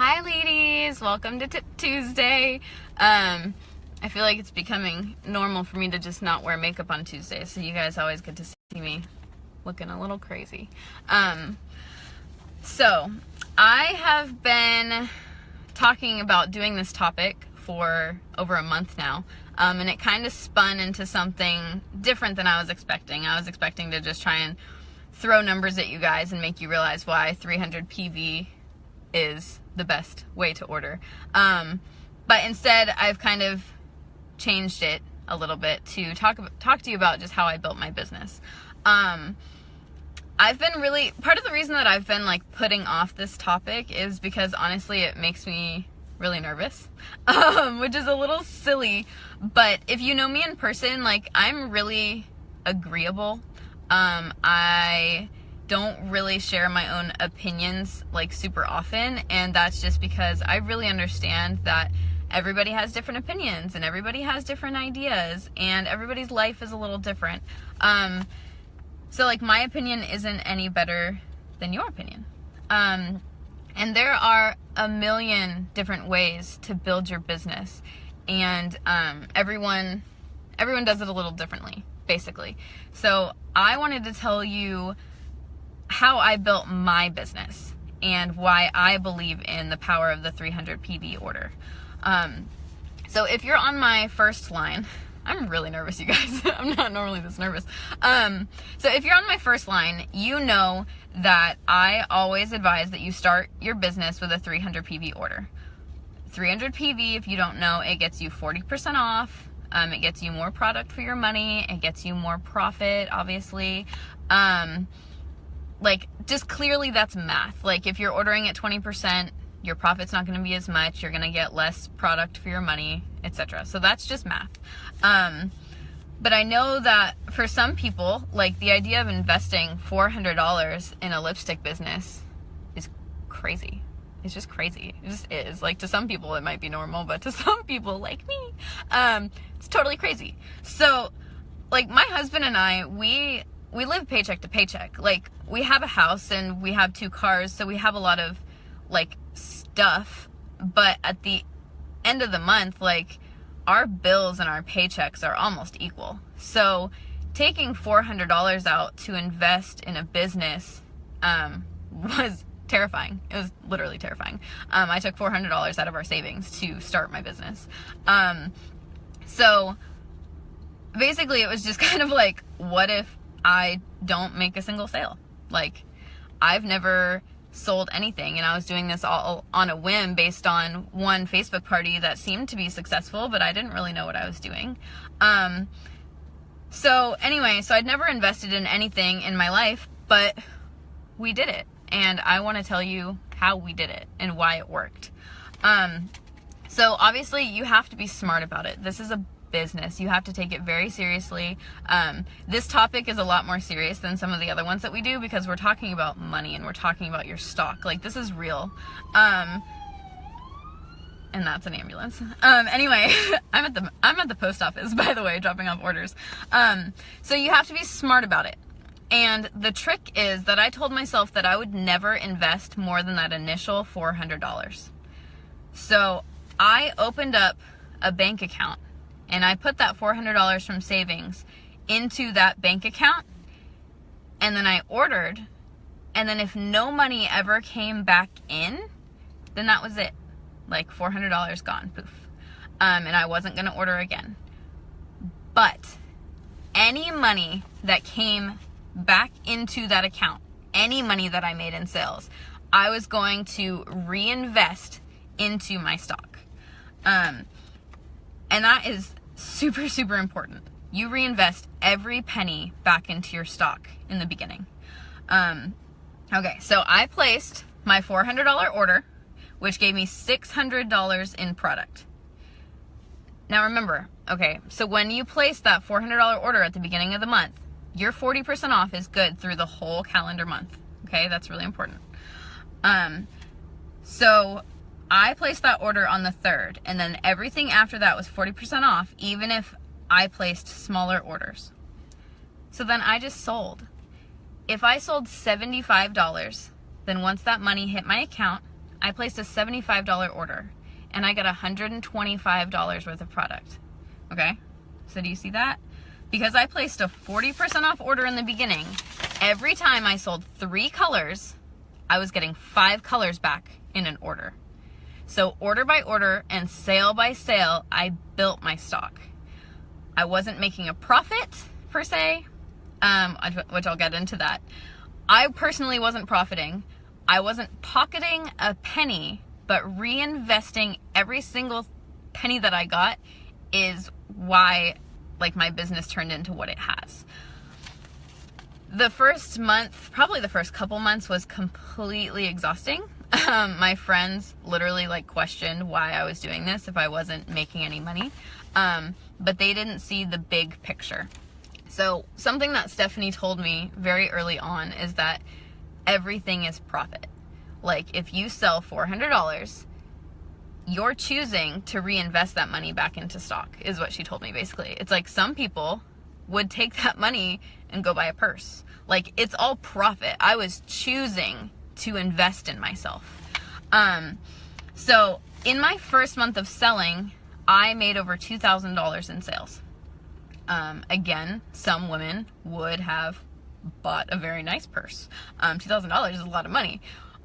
Hi ladies, welcome to Tip Tuesday. I feel like it's becoming normal for me to just not wear makeup on Tuesdays, so you guys always get to see me looking a little crazy. So I have been talking about doing this topic for over a month now, and it kind of spun into something different than I was expecting. I was expecting to just try and throw numbers at you guys and make you realize why 300 PV is the best way to order. But instead, I've kind of changed it a little bit to talk to you about just how I built my business. I've been part of the reason that I've been like putting off this topic is because honestly it makes me really nervous, which is a little silly, but if you know me in person, like I'm really agreeable. I don't really share my own opinions like super often, and that's just because I really understand that everybody has different opinions and everybody has different ideas and everybody's life is a little different. So like my opinion isn't any better than your opinion. And there are a million different ways to build your business, and everyone does it a little differently, basically. So I wanted to tell you how I built my business and why I believe in the power of the 300 PV order. So if you're on my first line, I'm really nervous, you guys. I'm not normally this nervous. So if you're on my first line, you know that I always advise that you start your business with a 300 PV order. 300 PV, if you don't know, it gets you 40% off. It gets you more product for your money. It gets you more profit, obviously. Like, just clearly that's math. Like, if you're ordering at 20%, your profit's not going to be as much. You're going to get less product for your money, etc. So that's just math. But I know that for some people, like the idea of investing $400 in a lipstick business is crazy. It's just crazy. It just is. Like, to some people it might be normal, but to some people like me, it's totally crazy. So, like, my husband and I, we live paycheck to paycheck. Like, we have a house and we have 2 cars, so we have a lot of, like, stuff. But at the end of the month, like, our bills and our paychecks are almost equal. So, taking $400 out to invest in a business was terrifying. It was literally terrifying. I took $400 out of our savings to start my business. So, basically, it was just kind of like, what if I don't make a single sale? Like, I've never sold anything, and I was doing this all on a whim based on one Facebook party that seemed to be successful, but I didn't really know what I was doing. So anyway, so I'd never invested in anything in my life, but we did it, and I want to tell you how we did it and why it worked. So obviously you have to be smart about it. This is a business. You have to take it very seriously. This topic is a lot more serious than some of the other ones that we do because we're talking about money and we're talking about your stock. Like, this is real. And that's an ambulance. Anyway, I'm at the post office, by the way, dropping off orders. So you have to be smart about it. And the trick is that I told myself that I would never invest more than that initial $400. So I opened up a bank account and I put that $400 from savings into that bank account, and then I ordered, and then if no money ever came back in, then that was it. Like, $400 gone, poof. And I wasn't going to order again. But any money that came back into that account, any money that I made in sales, I was going to reinvest into my stock. And that is super, super important. You reinvest every penny back into your stock in the beginning. Okay, so I placed my $400 order, which gave me $600 in product. Now remember, okay, so when you place that $400 order at the beginning of the month, your 40% off is good through the whole calendar month. Okay, that's really important. So I placed that order on the 3rd, and then everything after that was 40% off, even if I placed smaller orders. So then I just sold. If I sold $75, then once that money hit my account, I placed a $75 order and I got $125 worth of product. Okay, so do you see that? Because I placed a 40% off order in the beginning, every time I sold 3 colors, I was getting 5 colors back in an order. So order by order and sale by sale, I built my stock. I wasn't making a profit per se, which I'll get into that. I personally wasn't profiting. I wasn't pocketing a penny, but reinvesting every single penny that I got is why like my business turned into what it has. The first month, probably the first couple months, was completely exhausting. My friends literally like questioned why I was doing this if I wasn't making any money. But they didn't see the big picture. So something that Stephanie told me very early on is that everything is profit. Like if you sell $400, you're choosing to reinvest that money back into stock, is what she told me basically. It's like some people would take that money and go buy a purse. Like it's all profit. I was choosing to invest in myself. So in my first month of selling, I made over $2,000 in sales. Again, some women would have bought a very nice purse. $2,000 is a lot of money.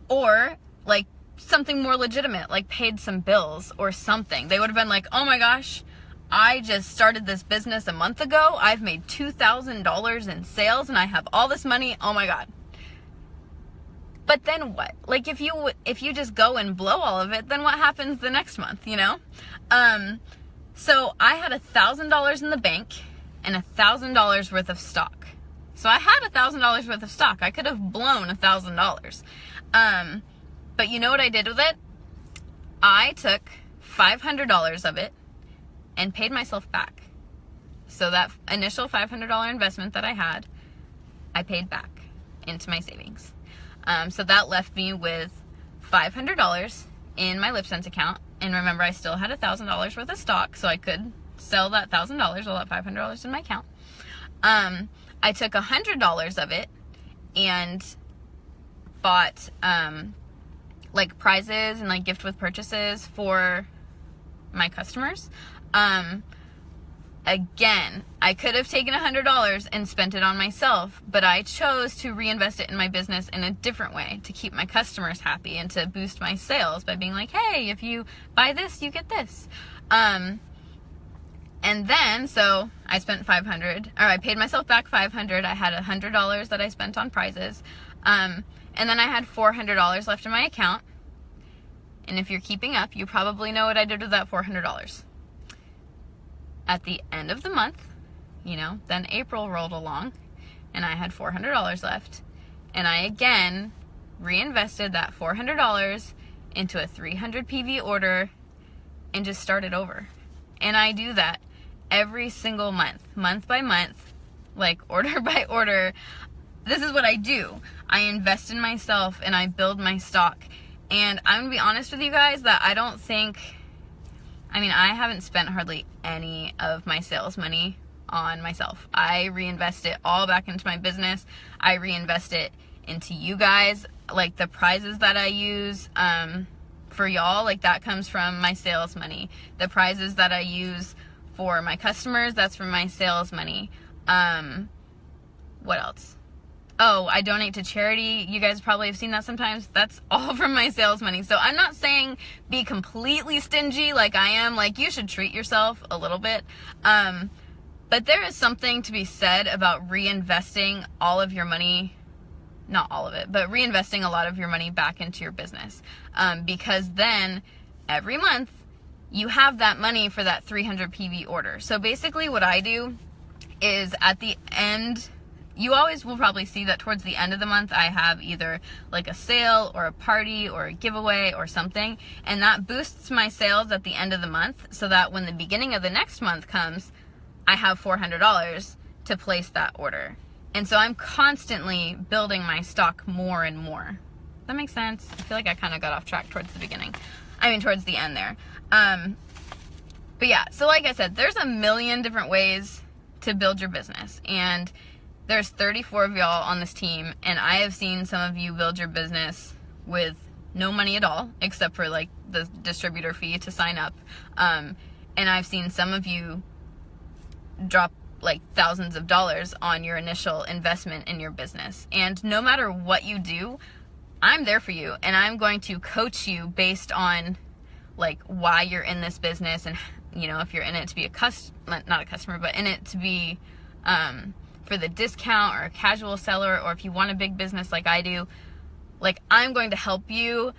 Or like something more legitimate, like paid some bills or something. They would have been like, oh my gosh, I just started this business a month ago. I've made $2,000 in sales and I have all this money. Oh my God. But then what? Like if you just go and blow all of it, then what happens the next month, you know? So I had $1,000 in the bank and $1,000 worth of stock. So I had $1,000 worth of stock. I could have blown $1,000. But you know what I did with it? I took $500 of it and paid myself back. So that initial $500 investment that I had, I paid back into my savings. So that left me with $500 in my LipSense account. And remember, I still had $1,000 worth of stock, so I could sell that $1,000 or that $500 in my account. I took $100 of it and bought like prizes and like gift with purchases for my customers. Again, I could have taken $100 and spent it on myself, but I chose to reinvest it in my business in a different way to keep my customers happy and to boost my sales by being like, hey, if you buy this, you get this. And then, so I spent $500, or I paid myself back $500. I had $100 that I spent on prizes. And then I had $400 left in my account. And if you're keeping up, you probably know what I did with that $400. At the end of the month, you know, then April rolled along and I had $400 left. And I again reinvested that $400 into a 300 PV order and just started over. And I do that every single month by month, like order by order. This is what I do. I invest in myself and I build my stock. And I'm gonna be honest with you guys that I haven't spent hardly any of my sales money on myself. I reinvest it all back into my business. I reinvest it into you guys. Like the prizes that I use for y'all, like that comes from my sales money. The prizes that I use for my customers, that's from my sales money. What else? Oh, I donate to charity. You guys probably have seen that sometimes. That's all from my sales money. So I'm not saying be completely stingy like I am. Like you should treat yourself a little bit. But there is something to be said about reinvesting all of your money, not all of it, but reinvesting a lot of your money back into your business. Because then every month you have that money for that 300 PV order. So basically what I do is at the end, you always will probably see that towards the end of the month, I have either like a sale or a party or a giveaway or something. And that boosts my sales at the end of the month so that when the beginning of the next month comes, I have $400 to place that order. And so I'm constantly building my stock more and more. Does that make sense? I feel like I kind of got off track towards the beginning. Towards the end there. But yeah, so like I said, there's a million different ways to build your business. And there's 34 of y'all on this team, and I have seen some of you build your business with no money at all, except for like the distributor fee to sign up. And I've seen some of you drop like thousands of dollars on your initial investment in your business. And no matter what you do, I'm there for you, and I'm going to coach you based on like why you're in this business, and you know, if you're in it to be not a customer, but in it to be for the discount or a casual seller, or if you want a big business like I do, like I'm going to help you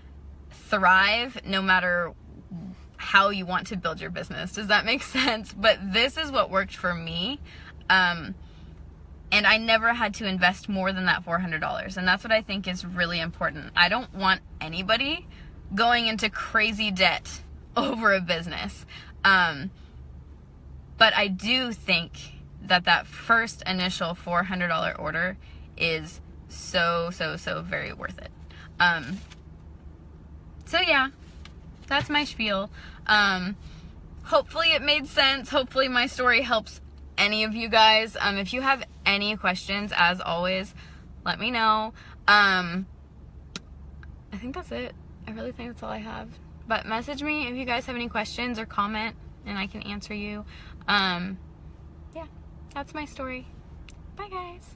thrive no matter how you want to build your business. Does that make sense? But this is what worked for me. And I never had to invest more than that $400. And that's what I think is really important. I don't want anybody going into crazy debt over a business. But I do think that first initial $400 order is so very worth it. So yeah, that's my spiel. Hopefully it made sense. Hopefully my story helps any of you guys. If you have any questions, as always, let me know. I think that's it. I really think that's all I have. But message me if you guys have any questions, or comment and I can answer you. Yeah, that's my story. Bye guys.